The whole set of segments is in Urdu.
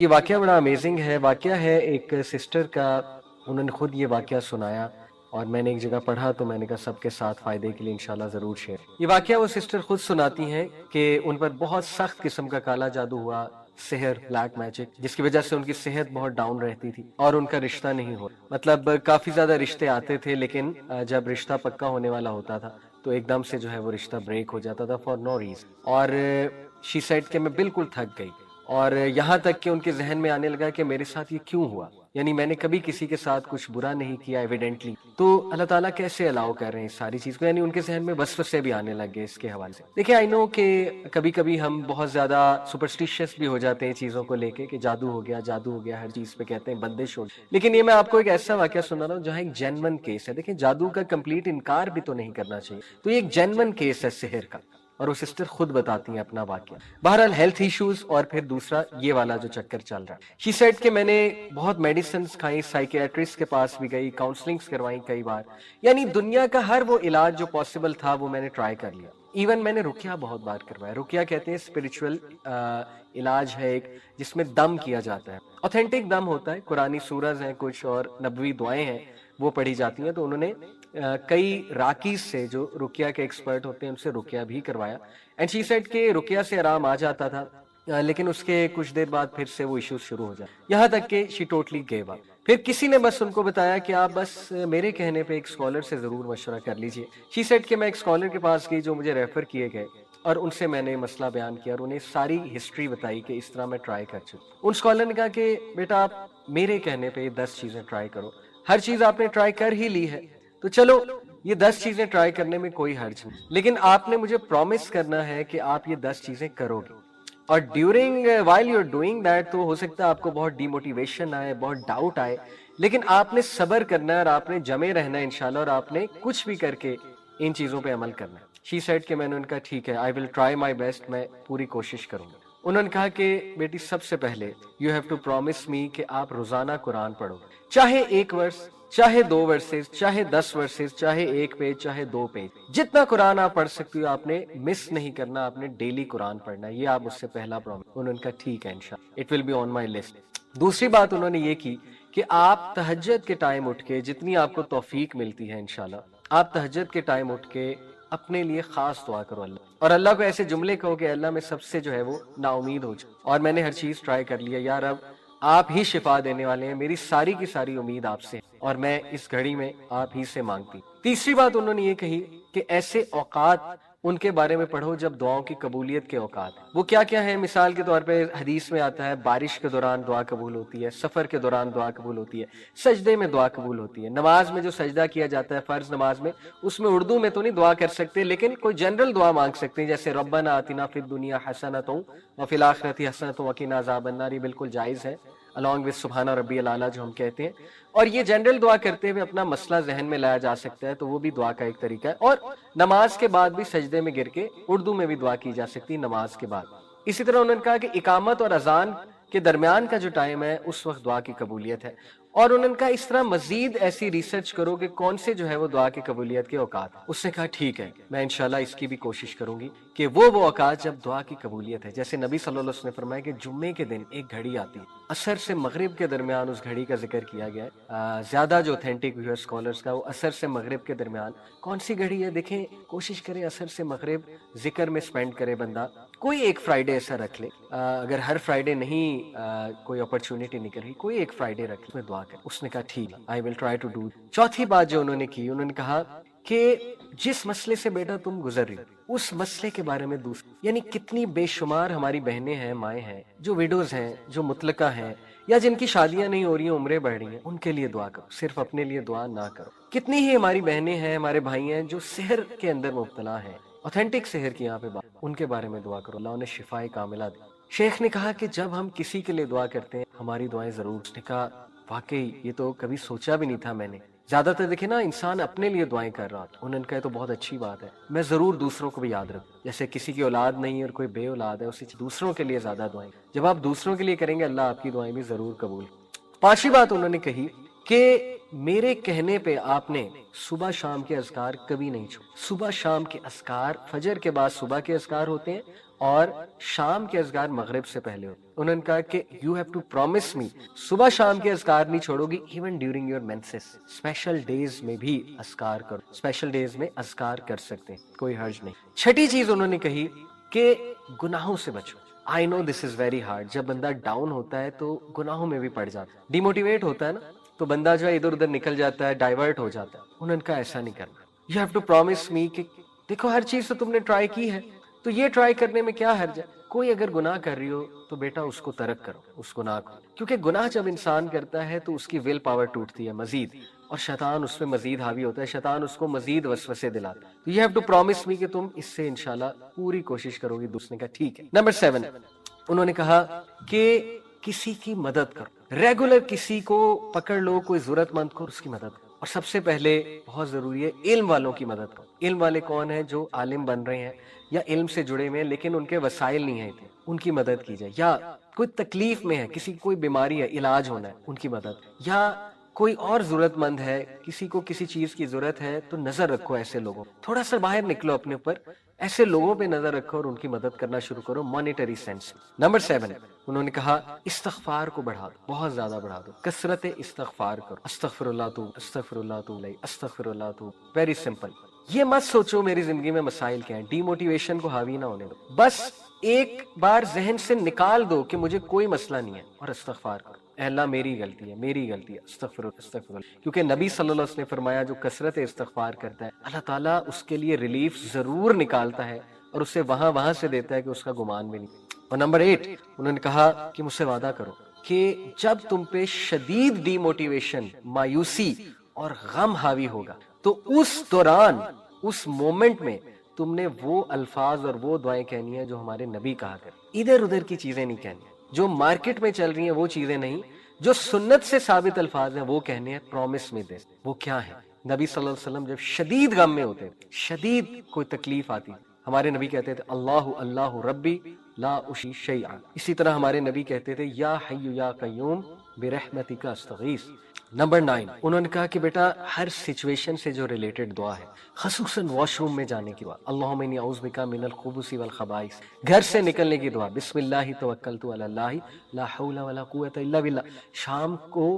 یہ واقعہ بڑا امیزنگ ہے. واقعہ ہے ایک سسٹر کا. انہوں نے خود یہ واقعہ سنایا اور میں نے ایک جگہ پڑھا تو میں نے کہا سب کے ساتھ فائدے کے لیے انشاءاللہ ضرور شیئر. یہ واقعہ وہ سسٹر خود سناتی ہیں کہ ان پر بہت سخت قسم کا کالا جادو ہوا, سحر, بلیک میجک, جس کی وجہ سے ان کی صحت بہت ڈاؤن رہتی تھی اور ان کا رشتہ نہیں ہوا. مطلب کافی زیادہ رشتے آتے تھے لیکن جب رشتہ پکا ہونے والا ہوتا تھا تو ایک دم سے جو ہے وہ رشتہ بریک ہو جاتا تھا فار نو ریزن. اور شی سیڈ کہ میں بالکل تھک گئی اور یہاں تک کہ ان کے ذہن میں آنے لگا کہ میرے ساتھ یہ کیوں ہوا, یعنی میں نے کبھی کسی کے ساتھ کچھ برا نہیں کیا ایویڈنٹلی, تو اللہ تعالیٰ کیسے الاؤ کر رہے ہیں اس ساری چیز کو. یعنی ان کے ذہن میں وسوسے بھی آنے لگ گئے اس کے حوالے سے. دیکھیں آئی نو کہ کبھی کبھی ہم بہت زیادہ سپرسٹیشیس بھی ہو جاتے ہیں چیزوں کو لے کے کہ جادو ہو گیا ہر چیز پہ کہتے ہیں بندش ہو گئی. لیکن یہ میں آپ کو ایک ایسا واقعہ سنا رہا ہوں جہاں ایک جینون کیس ہے. دیکھیں جادو کا کمپلیٹ انکار بھی تو نہیں کرنا چاہیے, تو یہ ایک جینون کیس ہے سحر کا اور وہ سسٹر خود بتاتی ہیں اپنا واقعہ. بہرحال ہیلتھ ایشوز اور پھر دوسرا یہ والا جو چکر چل رہا ہے. شی سیڈ کہ میں نے بہت میڈیسنز کھائی, سائیکیٹرسٹ کے پاس بھی گئی, کاؤنسلنگز کروائیں کئی بار, یعنی دنیا کا ہر وہ علاج جو پاسبل تھا وہ میں نے ٹرائی کر لیا. ایون میں نے رقیہ بہت بار کروایا. رقیہ کہتے ہیں اسپرچول علاج ہے ایک جس میں دم کیا جاتا ہے, اوتھینٹک دم ہوتا ہے, قرآنی سورز ہیں کچھ اور نبوی دعائیں ہیں وہ پڑھی جاتی ہیں. تو انہوں نے کئی راکیز سے جو رقیہ کے ایکسپرٹ ہوتے ہیں ان سے رقیہ بھی کروایا. اینڈ شی سیڈ کہ رقیہ سے آرام آ جاتا تھا لیکن اس کے کچھ دیر بعد پھر سے وہ ایشوز شروع ہو جائے, یہاں تک کہ شی ٹوٹلی گیو اپ. پھر کسی نے بس ان کو بتایا کہ آپ بس میرے کہنے پہ ایک اسکالر سے ضرور مشورہ کر لیجئے. شی سیڈ کہ میں ایک اسکالر کے پاس گئی جو مجھے ریفر کیے گئے اور ان سے میں نے مسئلہ بیان کیا اور انہیں ساری ہسٹری بتائی کہ اس طرح میں ٹرائی کر چکا. ان اسکالر نے کہا کہ بیٹا آپ میرے کہنے پہ یہ 10 چیزیں ٹرائی کرو, ہر چیز آپ نے ٹرائی کر ہی لی ہے تو چلو یہ 10 چیزیں ٹرائی کرنے میں کوئی حرج نہیں, لیکن آپ نے مجھے پرومس کرنا ہے کہ آپ یہ 10 چیزیں کرو گے. اور during while you are doing that تو ہو سکتا ہے آپ کو بہت ڈی موٹیویشن آئے, بہت ڈاؤٹ آئے, لیکن آپ نے صبر کرنا ہے اور آپ نے جمے رہنا ہے انشاءاللہ, اور آپ نے کچھ بھی کر کے ان چیزوں پہ عمل کرنا ہے. شی سیڈ کہ میں نے ان کا ٹھیک ہے, آئی ول ٹرائی مائی بیسٹ, میں پوری کوشش کروں گا. انہوں نے کہا کہ بیٹی سب سے پہلے یو ہیو ٹو پرومس می کہ آپ روزانہ قرآن پڑھو, چاہے 1 ورس, چاہے 2 ورسز, چاہے 10 ورسز, چاہے 1 پیج, چاہے 2 پیج, جتنا قرآن آپ پڑھ سکتی ہو آپ نے مس نہیں کرنا, آپ نے ڈیلی قرآن پڑھنا ہے. یہ آپ اس سے پہلا پرومس. انہوں نے کہا ٹھیک ہے انشاءاللہ, it will be on my list. دوسری بات انہوں نے یہ کی کہ آپ تہجد کے ٹائم اٹھ کے, جتنی آپ کو توفیق ملتی ہے انشاءاللہ, آپ تہجد کے ٹائم اٹھ کے اپنے لیے خاص دعا کرو اللہ, اور اللہ کو ایسے جملے کہو کہ اللہ میں سب سے جو ہے وہ نا امید ہو جائے اور میں نے ہر چیز ٹرائی کر لیا, یا رب آپ ہی شفا دینے والے ہیں, میری ساری کی ساری امید آپ سے اور میں اس گھڑی میں آپ ہی سے مانگتی. تیسری بات انہوں نے یہ کہی کہ ایسے اوقات ان کے بارے میں پڑھو جب دعاؤں کی قبولیت کے اوقات. وہ کیا کیا ہے؟ مثال کے طور پہ حدیث میں آتا ہے بارش کے دوران دعا قبول ہوتی ہے, سفر کے دوران دعا قبول ہوتی ہے, سجدے میں دعا قبول ہوتی ہے, نماز میں جو سجدہ کیا جاتا ہے فرض نماز میں, اس میں اردو میں تو نہیں دعا کر سکتے لیکن کوئی جنرل دعا مانگ سکتے ہیں, جیسے ربنا آتنا فی الدنیا حسنۃ وفی الآخرۃ حسنۃ وقنا عذاب النار, یہ بالکل جائز ہے along with سبحان ربی الاعلیٰ جو ہم کہتے ہیں. اور یہ جنرل دعا کرتے ہوئے اپنا مسئلہ ذہن میں لایا جا سکتا ہے, تو وہ بھی دعا کا ایک طریقہ ہے. اور نماز کے بعد بھی سجدے میں گر کے اردو میں بھی دعا کی جا سکتی ہے نماز کے بعد. اسی طرح انہوں نے کہا کہ اقامت اور اذان کے درمیان کا جو ٹائم ہے اس وقت دعا کی قبولیت ہے. اور انہوں نے کہا اس طرح مزید ایسی ریسرچ کرو کہ کون سے جو ہے وہ دعا کی قبولیت کے اوقات. اس نے کہا ٹھیک ہے, میں انشاءاللہ اس کی بھی کوشش کروں گی کہ وہ اوقات جب دعا کی قبولیت ہے. جیسے نبی صلی اللہ علیہ وسلم نے فرمایا کہ جمعے کے دن ایک گھڑی آتی ہے, عصر سے مغرب کے درمیان اس گھڑی کا ذکر کیا گیا ہے. زیادہ جو اوتھینٹک ویو اسکالرز کا وہ عصر سے مغرب کے درمیان کون سی گھڑی ہے. دیکھیں کوشش کریں عصر سے مغرب ذکر میں سپینڈ کرے بندہ, کوئی ایک فرائیڈے ایسا رکھ لے, اگر ہر فرائیڈے نہیں کوئی اپرچونٹی نکل رہی, کوئی ایک فرائیڈے رکھ لے, اس میں دعا کرے. اس نے کہا ٹھیک, آئی ول ٹرائی ٹو ڈو. چوتھی بات جو انہوں نے کی, انہوں نے کہا کہ جس مسئلے سے بیٹا تم گزر رہی ہو اس مسئلے کے بارے میں دوسرے, یعنی کتنی بے شمار ہماری بہنیں ہیں, مائیں ہیں, جو ویڈوز ہیں, جو مطلقہ ہیں, یا جن کی شادیاں نہیں ہو رہی ہیں, عمریں بڑھ رہی ہیں, ان کے لیے دعا کرو, صرف اپنے لیے دعا نہ کرو. کتنی ہی ہماری بہنیں ہیں, ہمارے بھائی ہیں جو سحر کے اندر مبتلا ہیں, اوتھینٹک سحر کی یہاں پہ بات, ان کے بارے میں دعا کرو, اللہ انہیں شفا کاملہ دے. شیخ نے کہا کہ جب ہم کسی کے لیے دعا کرتے ہیں ہماری دعائیں ضرور. اس نے کہا واقعی یہ تو کبھی سوچا بھی نہیں تھا میں نے. زیادہ تر دیکھیں نا انسان اپنے لیے دعائیں کر رہا تھا. انہوں نے کہا تو بہت اچھی بات ہے, میں ضرور دوسروں کو بھی یاد رکھوں. جیسے کسی کی اولاد نہیں اور کوئی بے اولاد ہے, اسی دوسروں کے لیے زیادہ دعائیں. جب آپ دوسروں کے لیے کریں گے اللہ آپ کی دعائیں بھی ضرور قبول. پانچویں بات انہوں نے کہی کہ میرے کہنے پہ آپ نے صبح شام کے اذکار کبھی نہیں چھوڑے. صبح شام کے اذکار, فجر کے بعد صبح کے اذکار ہوتے ہیں اور شام کے اذکار مغرب سے پہلے ہوتے. انہوں نے کہا کہ you have to promise me صبح شام کے اذکار نہیں چھوڑو گی, even during your menses, special days میں بھی اذکار کرو, اسپیشل ڈیز میں اذکار کر سکتے ہیں, کوئی حرج نہیں. چھٹی چیز انہوں نے کہی کہ گناہوں سے بچو. آئی نو دس از ویری ہارڈ, جب بندہ ڈاؤن ہوتا ہے تو گناہوں میں بھی پڑ جاتا ہے, ڈیموٹیویٹ ہوتا ہے نا, تو بندہ جو ہے ادھر ادھر نکل جاتا ہے, ڈائیورٹ ہو جاتا ہے. انہوں نے کہا ایسا نہیں کرنا, یو ہیو ٹو پرومس می کہ دیکھو ہر چیز تو تم نے ٹرائی کی ہے, تو یہ ٹرائی کرنے میں کیا حرج ہے. کوئی اگر گناہ کر رہی ہو تو بیٹا اس کو ترک کرو, اس گناہ کو, کیونکہ گناہ جب انسان کرتا ہے تو اس کی ول پاور ٹوٹتی ہے مزید, اور شیطان اس پہ مزید حاوی ہوتا ہے, شیطان اس کو مزید وسوسے دلاتا ہے. تو یو ہیو ٹو پرومس می کہ تم اس سے انشاءاللہ پوری کوشش کرو گی. دوسرے کا ٹھیک ہے. نمبر 7 انہوں نے کہا کہ کسی کی مدد کرو, ریگولر کسی کو پکڑ لو, کوئی ضرورت مند کو اس کی مدد کرو. اور سب سے پہلے بہت ضروری ہے علم والوں کی مدد کرو. علم والے کون ہیں؟ جو عالم بن رہے ہیں یا علم سے جڑے ہوئے ہیں لیکن ان کے وسائل نہیں ہیں, ان کی مدد کی جائے. یا کوئی تکلیف میں ہے, کسی کی کوئی بیماری ہے, علاج ہونا ہے, ان کی مدد. یا کوئی اور ضرورت مند ہے, کسی کو کسی چیز کی ضرورت ہے, تو نظر رکھو ایسے لوگوں, تھوڑا سا باہر نکلو اپنے اوپر, ایسے لوگوں پہ نظر رکھو اور ان کی مدد کرنا شروع کرو مانیٹری سینس. نمبر 7 انہوں نے کہا استغفار کو بڑھا دو, بہت زیادہ بڑھا دو, کثرت استغفار کرو. استغفر اللہ تو, استغفر اللہ تو, استغفر اللہ تو. Very simple. یہ مت سوچو میری زندگی میں مسائل کیا ہیں, ڈی موٹیویشن کو حاوی نہ ہونے دو, بس ایک بار ذہن سے نکال دو کہ مجھے کوئی مسئلہ نہیں ہے, اور استغفار کرو. اے اللہ میری غلطی ہے, میری غلطی ہے, استغفر اللہ. کیونکہ نبی صلی اللہ علیہ وسلم نے فرمایا جو کثرت استغفار کرتا ہے اللہ تعالیٰ اس کے لیے ریلیف ضرور نکالتا ہے, اور اسے وہاں سے دیتا ہے کہ اس کا گمان بھی نہیں. اور نمبر 8 انہوں نے کہا کہ مجھ سے وعدہ کرو کہ جب تم پہ شدید ڈی موٹیویشن, مایوسی اور غم حاوی ہوگا, تو اس دوران, اس مومنٹ میں تم نے وہ الفاظ اور وہ دعائیں کہنی ہیں جو ہمارے نبی کہا کریں. ادھر ادھر کی چیزیں نہیں کہنی, جو مارکیٹ میں چل رہی ہیں وہ چیزیں نہیں, جو سنت سے ثابت الفاظ ہیں وہ کہنے ہیں. پرومس میں دے. وہ کیا ہے؟ نبی صلی اللہ علیہ وسلم جب شدید غم میں ہوتے, شدید کوئی تکلیف آتی, ہمارے نبی کہتے تھے اللہ اللہ ربی لا اشی شیئا. اسی طرح ہمارے نبی کہتے تھے یا حی یا قیوم برحمتک استغیث. نمبر 9 انہوں نے کہا کہ بیٹا ہر سچویشن سے جو ریلیٹڈ دعا ہے, خصوصاً واش روم میں جانے کی دعا, اللہم انی اعوذ بک من الخبث والخبائث, گھر سے نکلنے کی دعا, بسم اللہ توکلت علی اللہ لا حول ولا قوت الا باللہ. شام کو,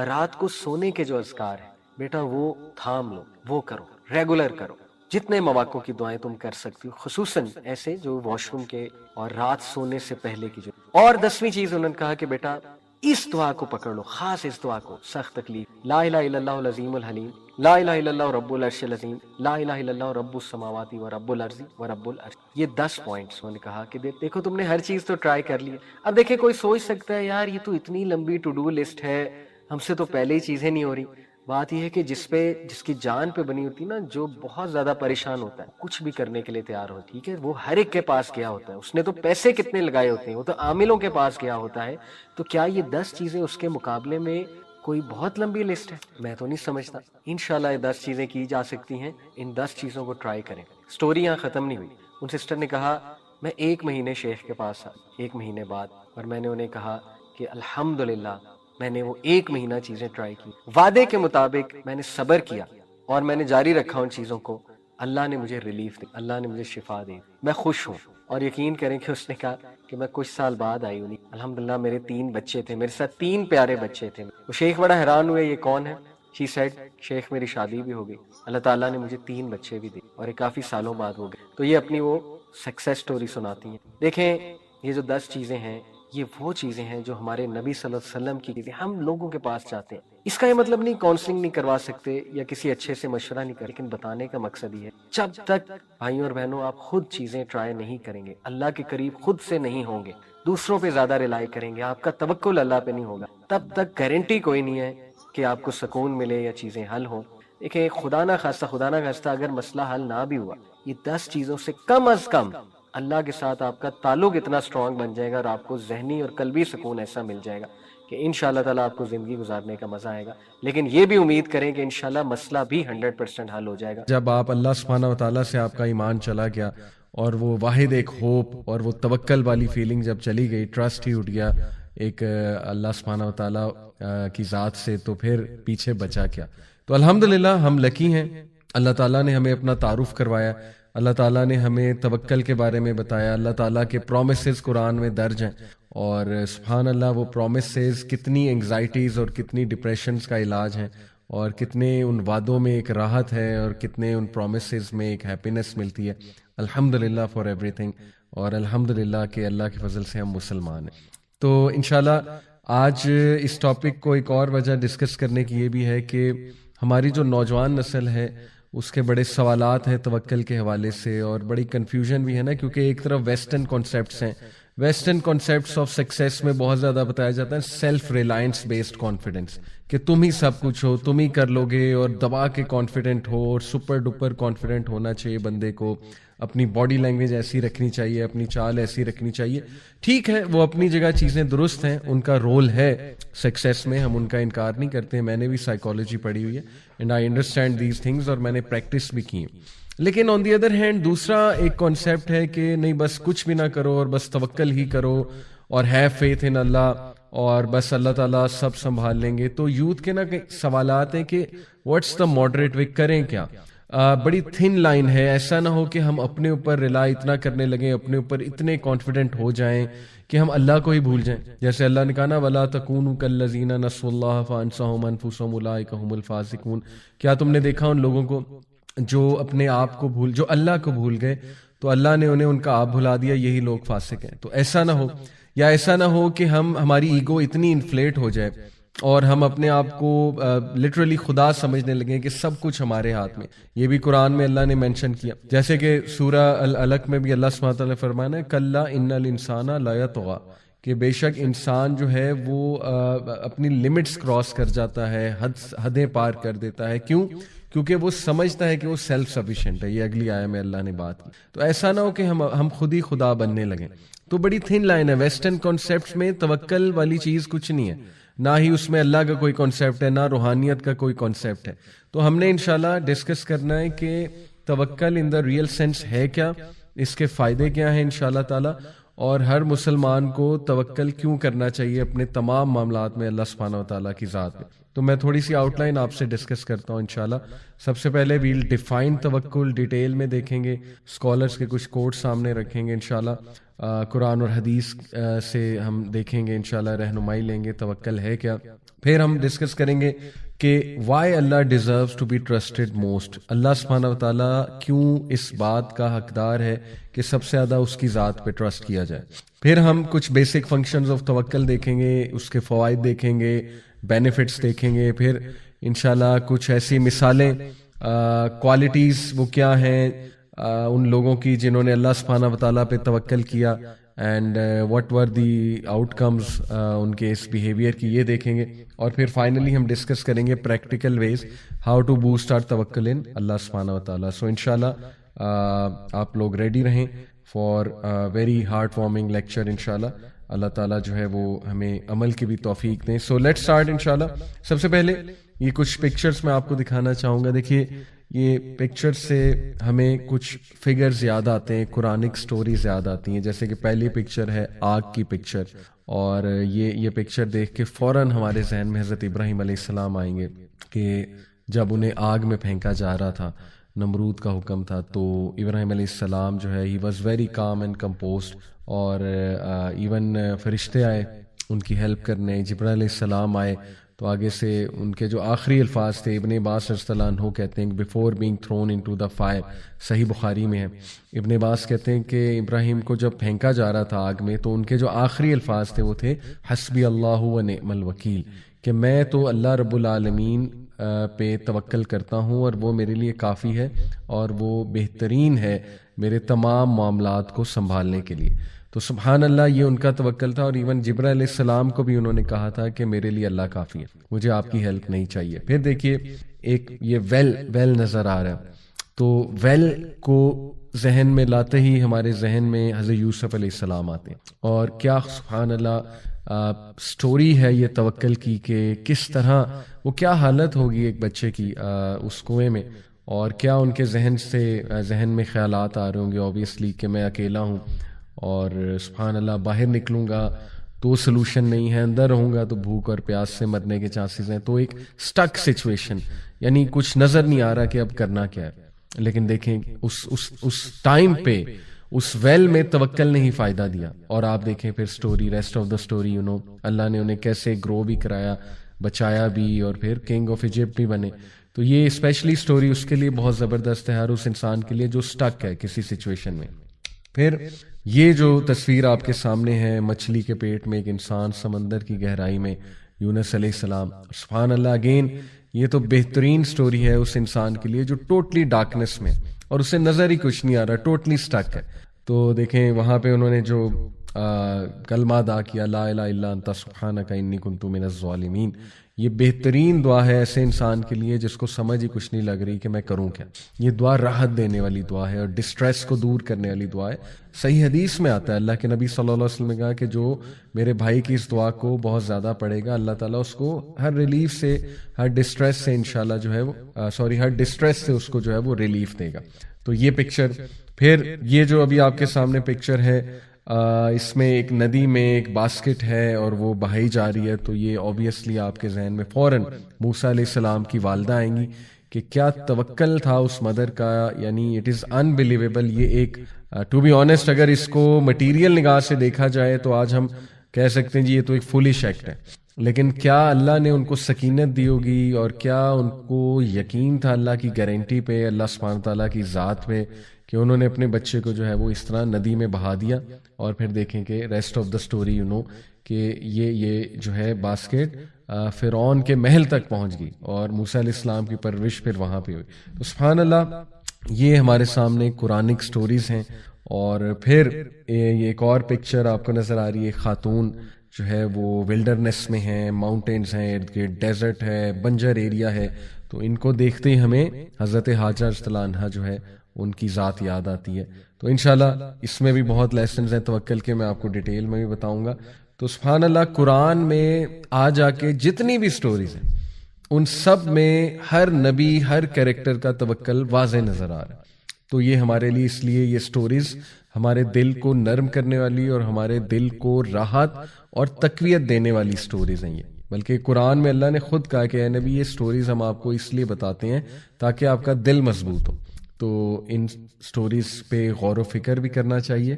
رات کو سونے کے جو اذکار ہیں بیٹا وہ تھام لو, وہ کرو, ریگولر کرو. جتنے مواقع کی دعائیں تم کر سکتی ہو, خصوصاً ایسے جو واش روم کے اور رات سونے سے پہلے کی جو. اور 10ویں چیز انہوں نے کہا کہ بیٹا اس دعا کو پکڑ لو, خاص اس دعا کو, سخت تکلیف, لا الہ الا اللہ العظیم الحلیم, لا الہ الا اللہ رب العرش العظیم, لا الہ الا اللہ رب السماوات و رب الارض و رب العرش. یہ 10 پوائنٹس انہوں نے کہا کہ دیکھو تم نے ہر چیز تو ٹرائی کر لی. اب دیکھیں کوئی سوچ سکتا ہے یار یہ تو اتنی لمبی ٹو ڈو لسٹ ہے, ہم سے تو پہلے ہی چیزیں نہیں ہو رہی. بات یہ ہے کہ جس کی جان پہ بنی ہوتی نا, جو بہت زیادہ پریشان ہوتا ہے, کچھ بھی کرنے کے لیے تیار ہوتی, ٹھیک ہے, وہ ہر ایک کے پاس گیا ہوتا ہے, اس نے تو پیسے کتنے لگائے ہوتے ہیں, وہ تو عاملوں کے پاس گیا ہوتا ہے. تو کیا یہ 10 چیزیں اس کے مقابلے میں کوئی بہت لمبی لسٹ ہے؟ میں تو نہیں سمجھتا. انشاءاللہ یہ 10 چیزیں کی جا سکتی ہیں, ان 10 چیزوں کو ٹرائی کریں. سٹوری یہاں ختم نہیں ہوئی. ان سسٹر نے کہا میں 1 مہینے شیخ کے پاس آیا, 1 مہینے بعد, اور میں نے انہیں کہا کہ الحمدللہ میں نے وہ 1 مہینہ چیزیں ٹرائی کی, وعدے کے مطابق میں نے صبر کیا اور میں نے جاری رکھا ان چیزوں کو. اللہ نے مجھے ریلیف دی, اللہ نے مجھے شفا دی, میں خوش ہوں. اور یقین کریں کہ اس نے کہا کہ میں کچھ سال بعد آئی ہوں, الحمدللہ میرے 3 بچے تھے, میرے ساتھ 3 پیارے بچے تھے. وہ شیخ بڑا حیران ہوئے یہ کون ہے. شی سیڈ شیخ میری شادی بھی ہو گئی, اللہ تعالیٰ نے مجھے 3 بچے بھی دیے, اور یہ کافی سالوں بعد ہو گئے. تو یہ اپنی وہ سکسیس سٹوری سناتی ہیں. دیکھیں یہ جو 10 چیزیں ہیں یہ وہ چیزیں ہیں جو ہمارے نبی صلی اللہ علیہ وسلم کی چیزیں ہم لوگوں کے پاس چاہتے ہیں. اس کا یہ مطلب نہیں کاؤنسلنگ نہیں کروا سکتے یا کسی اچھے سے مشورہ نہیں کر, لیکن بتانے کا مقصد یہ ہے جب تک بھائیوں اور بہنوں آپ خود چیزیں ٹرائی نہیں کریں گے, اللہ کے قریب خود سے نہیں ہوں گے, دوسروں پہ زیادہ ریلائی کریں گے, آپ کا توکل اللہ پہ نہیں ہوگا, تب تک گارنٹی کوئی نہیں ہے کہ آپ کو سکون ملے یا چیزیں حل ہوں. دیکھیں خدا نہ خواستہ اگر مسئلہ حل نہ بھی ہوا, یہ 10 چیزوں سے کم از کم اللہ کے ساتھ آپ کا تعلق اتنا سٹرونگ بن جائے گا اور آپ کو ذہنی اور قلبی سکون ایسا مل جائے گا کہ انشاءاللہ تعالیٰ آپ کو زندگی گزارنے کا مزہ آئے گا. لیکن یہ بھی امید کریں کہ انشاءاللہ مسئلہ بھی 100% حل ہو جائے گا. جب آپ اللہ سبحانہ و تعالیٰ سے آپ کا ایمان چلا گیا اور وہ واحد ایک ہوپ اور وہ توکل والی فیلنگ جب چلی گئی, ٹرسٹ ہی اٹھ گیا ایک اللہ سبحانہ و تعالیٰ کی ذات سے, تو پھر پیچھے بچا کیا. تو الحمدللہ ہم لکی ہیں, اللہ تعالیٰ نے ہمیں اپنا تعارف کروایا, اللہ تعالیٰ نے ہمیں توکل کے بارے میں بتایا. اللہ تعالیٰ کے پرومسز قرآن میں درج ہیں, اور سبحان اللہ وہ پرومسز کتنی انگزائٹیز اور کتنی ڈپریشنز کا علاج ہیں, اور کتنے ان وعدوں میں ایک راحت ہے, اور کتنے ان پرومسز میں ایک ہیپینس ملتی ہے. الحمدللہ فار ایوری تھنگ, اور الحمدللہ کہ اللہ کے فضل سے ہم مسلمان ہیں. تو انشاءاللہ آج اس ٹاپک کو ایک اور وجہ ڈسکس کرنے کی یہ بھی ہے کہ ہماری جو نوجوان نسل ہے اس کے بڑے سوالات ہیں توکل کے حوالے سے, اور بڑی کنفیوژن بھی ہے نا, کیونکہ ایک طرف ویسٹرن کانسیپٹس ہیں. ویسٹرن کانسیپٹس آف سکسیس میں بہت زیادہ بتایا جاتا ہے سیلف ریلائنس بیسڈ کانفیڈنس, کہ تم ہی سب کچھ ہو, تم ہی کر لو گے, اور دبا کے کانفیڈنٹ ہو, اور سپر ڈپر کانفیڈنٹ ہونا چاہیے بندے کو. اپنی باڈی لینگویج ایسی رکھنی چاہیے, اپنی چال ایسی رکھنی چاہیے. ٹھیک ہے, وہ اپنی جگہ چیزیں درست ہیں, ان کا رول ہے سکسیس میں, ہم ان کا انکار نہیں کرتے ہیں. میں نے بھی سائیکالوجی پڑھی ہوئی ہے, and I understand these things, اور میں نے پریکٹس بھی کی ہیں. لیکن آن دی ادر ہینڈ دوسرا ایک کانسیپٹ ہے کہ نہیں, بس کچھ بھی نہ کرو اور بس توکل ہی کرو, اور ہیو فیتھ ان اللہ, اور بس اللہ تعالیٰ سب سنبھال لیں گے. تو یوتھ کے نا سوالات ہیں کہ واٹس دا ماڈریٹ وے, کریں کیا. بڑی تھن لائن ہے. ایسا نہ ہو کہ ہم اپنے اوپر ریلائی اتنا کرنے لگیں, اپنے اوپر اتنے کانفیڈنٹ ہو جائیں کہ ہم اللہ کو ہی بھول جائیں. جیسے اللہ نے کہا نا, وَلَا تَكُونُوا كَالَّذِينَ نَسُوا اللَّهَ فَأَنسَاهُمْ أَنفُسَهُمْ أُولَٰئِكَ هُمُ الْفَاسِقُونَ. کیا تم نے دیکھا ان لوگوں کو جو اپنے آپ کو جو اللہ کو بھول گئے, تو اللہ نے انہیں ان کا آپ بھلا دیا, یہی لوگ فاسق ہیں. تو ایسا نہ ہو, یا ایسا نہ ہو کہ ہماری ایگو اتنی انفلیٹ ہو جائے اور ہم اپنے آپ کو لٹرلی خدا سمجھنے لگیں کہ سب کچھ ہمارے ہاتھ میں. یہ بھی قرآن میں اللہ نے مینشن کیا, جیسے کہ سورہ العلق میں بھی اللہ سبحانہ وتعالیٰ نے فرمایا ہے کلا ان الانسان لا یطغی, کہ بے شک انسان جو ہے وہ اپنی لمٹس کراس کر جاتا ہے, حدیں پار کر دیتا ہے. کیوں؟ کیونکہ وہ سمجھتا ہے کہ وہ سیلف سفیشینٹ ہے. یہ اگلی آیت میں اللہ نے بات کی. تو ایسا نہ ہو کہ ہم خود ہی خدا بننے لگیں. تو بڑی تھن لائن ہے. ویسٹرن کانسیپٹس میں توکل والی چیز کچھ نہیں ہے, نہ ہی اس میں اللہ کا کوئی کانسیپٹ ہے, نہ روحانیت کا کوئی کانسیپٹ ہے. تو ہم نے انشاءاللہ ڈسکس کرنا ہے کہ توکل ان دا ریئل سینس ہے کیا, اس کے فائدے کیا ہیں انشاءاللہ تعالی, اور ہر مسلمان کو توکل کیوں کرنا چاہیے اپنے تمام معاملات میں اللہ سبحانہ وتعالیٰ کی ذات میں. تو میں تھوڑی سی آؤٹ لائن آپ سے ڈسکس کرتا ہوں انشاءاللہ. سب سے پہلے ویل ڈیفائن توکل, ڈیٹیل میں دیکھیں گے, اسکالرس کے کچھ کوٹ سامنے رکھیں گے انشاءاللہ. قرآن اور حدیث سے ہم دیکھیں گے انشاءاللہ, رہنمائی لیں گے توکل ہے کیا. پھر ہم ڈسکس کریں گے کہ why Allah deserves to be trusted most, Allah سبحانہ وتعالیٰ کیوں اس بات کا حقدار ہے کہ سب سے زیادہ اس کی ذات پہ ٹرسٹ کیا جائے. پھر ہم کچھ بیسک فنکشنز آف توکل دیکھیں گے, اس کے فوائد دیکھیں گے, بینیفٹس دیکھیں گے. پھر انشاءاللہ کچھ ایسی مثالیں, کوالٹیز وہ کیا ہیں ان لوگوں کی جنہوں نے اللہ سبحانہ وتعالیٰ پہ توکل کیا, and what were the out comes in کے اس بیہیویئر کی, یہ دیکھیں گے. اور پھر فائنلی ہم ڈسکس کریں گے practical ways how to boost our توکل ان اللہ سبحانہ وتعالیٰ. سو انشاءاللہ آپ لوگ ریڈی رہیں for very heart warming lecture انشاءاللہ. اللہ تعالیٰ جو ہے وہ ہمیں عمل کی بھی توفیق دیں. سو لیٹس اسٹارٹ انشاءاللہ. سب سے پہلے یہ کچھ پکچرز میں آپ کو دکھانا چاہوں گا. دیکھیے یہ پکچر سے ہمیں کچھ فگرز یاد آتے ہیں, قرآنک سٹوریز یاد آتی ہیں. جیسے کہ پہلی پکچر ہے آگ کی پکچر, اور یہ پکچر دیکھ کے فوراً ہمارے ذہن میں حضرت ابراہیم علیہ السلام آئیں گے کہ جب انہیں آگ میں پھینکا جا رہا تھا, نمرود کا حکم تھا, تو ابراہیم علیہ السلام جو ہے he was very calm and composed, اور ایون فرشتے آئے ان کی ہیلپ کرنے, جبرائیل علیہ السلام آئے. تو آگے سے ان کے جو آخری الفاظ تھے, ابن عباس رضی اللہ عنہ کہتے ہیں before being thrown into the fire, صحیح بخاری میں ہے. ابن عباس کہتے ہیں کہ ابراہیم کو جب پھینکا جا رہا تھا آگ میں, تو ان کے جو آخری الفاظ تھے وہ تھے حسبی اللہ و نعم الوکیل, کہ میں تو اللہ رب العالمین پہ توکل کرتا ہوں اور وہ میرے لیے کافی ہے, اور وہ بہترین ہے میرے تمام معاملات کو سنبھالنے کے لیے. تو سبحان اللہ, یہ ان کا توکل تھا. اور ایون جبرائیل علیہ السلام کو بھی انہوں نے کہا تھا کہ میرے لیے اللہ کافی ہے, مجھے آپ کی ہیلپ نہیں چاہیے. پھر دیکھیے ایک یہ ویل نظر آ رہا ہے, تو ویل کو ذہن میں لاتے ہی ہمارے ذہن میں حضرت یوسف علیہ السلام آتے ہیں. اور کیا سبحان اللہ سٹوری ہے یہ توکل کی, کہ کس طرح وہ کیا حالت ہوگی ایک بچے کی اس کنویں میں, اور کیا ان کے ذہن میں خیالات آ رہے ہوں گے اوبیسلی کہ میں اکیلا ہوں, اور سبحان اللہ باہر نکلوں گا تو سلوشن نہیں ہے, اندر رہوں گا تو بھوک اور پیاس سے مرنے کے چانسز ہیں. تو ایک سٹک سچویشن, یعنی کچھ نظر نہیں آ رہا کہ اب کرنا کیا ہے. لیکن دیکھیں اس ٹائم پہ اس ویل میں توکل نے ہی فائدہ دیا. اور آپ دیکھیں پھر story, rest of the story, Allah نے انہیں کیسے گرو بھی کرایا، بچایا بھی، اور پھر کنگ آف ایجپٹ بھی بنے. تو یہ اسپیشلی سٹوری اس کے لیے بہت زبردست ہے، ہر اس انسان کے لیے جو سٹک ہے کسی سچویشن میں. پھر یہ جو تصویر آپ کے سامنے ہے، مچھلی کے پیٹ میں ایک انسان، سمندر کی گہرائی میں یونس علیہ السلام. سبحان اللہ، اگین یہ تو بہترین سٹوری ہے اس انسان کے لیے جو ٹوٹلی ڈارکنس میں، اور اسے نظر ہی کچھ نہیں آ رہا، ٹوٹلی سٹک ہے. تو دیکھیں وہاں پہ انہوں نے جو کلمہ ادا کیا، لا الہ الا انت سبحانک انی کنت من الظالمین، یہ بہترین دعا ہے ایسے انسان کے لیے جس کو سمجھ ہی کچھ نہیں لگ رہی کہ میں کروں کیا. یہ دعا راحت دینے والی دعا ہے اور ڈسٹریس کو دور کرنے والی دعا ہے. صحیح حدیث میں آتا ہے، اللہ کے نبی صلی اللہ علیہ وسلم نے کہا کہ جو میرے بھائی کی اس دعا کو بہت زیادہ پڑھے گا، اللہ تعالیٰ اس کو ہر ریلیف سے، ہر ڈسٹریس سے انشاءاللہ جو ہے وہ ہر ڈسٹریس سے اس کو جو ہے وہ ریلیف دے گا. تو یہ پکچر. پھر یہ جو ابھی آپ کے سامنے پکچر ہے، اس میں ایک ندی میں ایک باسکٹ ہے اور وہ بہائی جا رہی ہے. تو یہ اوبیسلی آپ کے ذہن میں فوراً موسیٰ علیہ السلام کی والدہ آئیں گی کہ کیا توکل تھا اس مدر کا. یعنی اٹ از انبلیویبل. یہ ایک ٹو بی آنیسٹ اگر اس کو مٹیریل نگاہ سے دیکھا جائے تو آج ہم کہہ سکتے ہیں جی یہ تو ایک فولش ایکٹ ہے، لیکن کیا اللہ نے ان کو سکینت دی ہوگی اور کیا ان کو یقین تھا اللہ کی گارنٹی پہ، اللہ سبحانہ تعالیٰ کی ذات پہ، کہ انہوں نے اپنے بچے کو جو ہے وہ اس طرح ندی میں بہا دیا. اور پھر دیکھیں کہ ریسٹ آف دا سٹوری کہ یہ جو ہے باسکٹ فرعون کے محل تک پہنچ گئی اور موسیٰ علیہ السلام کی پرورش پھر وہاں پہ ہوئی. تو سبحان اللہ، یہ ہمارے سامنے قرآنک سٹوریز ہیں. اور پھر یہ ایک اور پکچر آپ کو نظر آ رہی ہے، خاتون جو ہے وہ ولڈرنس میں ہیں، ماؤنٹینز ہیں، ڈیزرٹ ہے، بنجر ایریا ہے. تو ان کو دیکھتے ہی ہمیں حضرت ہاجر رضی اللہ عنہا جو ہے ان کی ذات یاد آتی ہے. تو انشاءاللہ اس میں بھی بہت لیسنز ہیں توکل کے، میں آپ کو ڈیٹیل میں بھی بتاؤں گا. تو سبحان اللہ، قرآن میں آ جا کے جتنی بھی سٹوریز ہیں ان سب میں ہر نبی، ہر کیریکٹر کا توکل واضح نظر آ رہا ہے. تو یہ ہمارے لیے اس لیے یہ سٹوریز ہمارے دل کو نرم کرنے والی اور ہمارے دل کو راحت اور تقویت دینے والی سٹوریز ہیں. یہ بلکہ قرآن میں اللہ نے خود کہا کہ اے نبی، یہ سٹوریز ہم آپ کو اس لیے بتاتے ہیں تاکہ آپ کا دل مضبوط ہو. تو ان سٹوریز پہ غور و فکر بھی کرنا چاہیے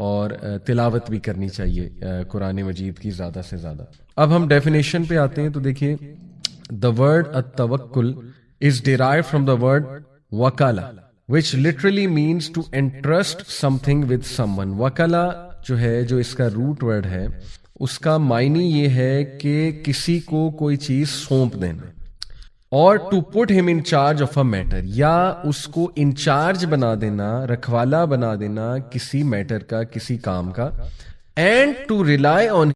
اور تلاوت بھی کرنی چاہیے قرآن مجید کی زیادہ سے زیادہ. اب ہم ڈیفینیشن پہ آتے ہیں. تو دیکھیے، دا ورڈ التوکل is derived from the word وکالا which literally means to entrust something with someone. وکلا جو ہے، جو اس کا روٹ ورڈ ہے، اس کا معنی یہ ہے کہ کسی کو کوئی چیز سونپ دینا، اور ٹو پٹ ہم in charge of a matter, یا اس کو انچارج بنا دینا، رکھوالا بنا دینا کسی میٹر کا، کسی کام کا. And to rely on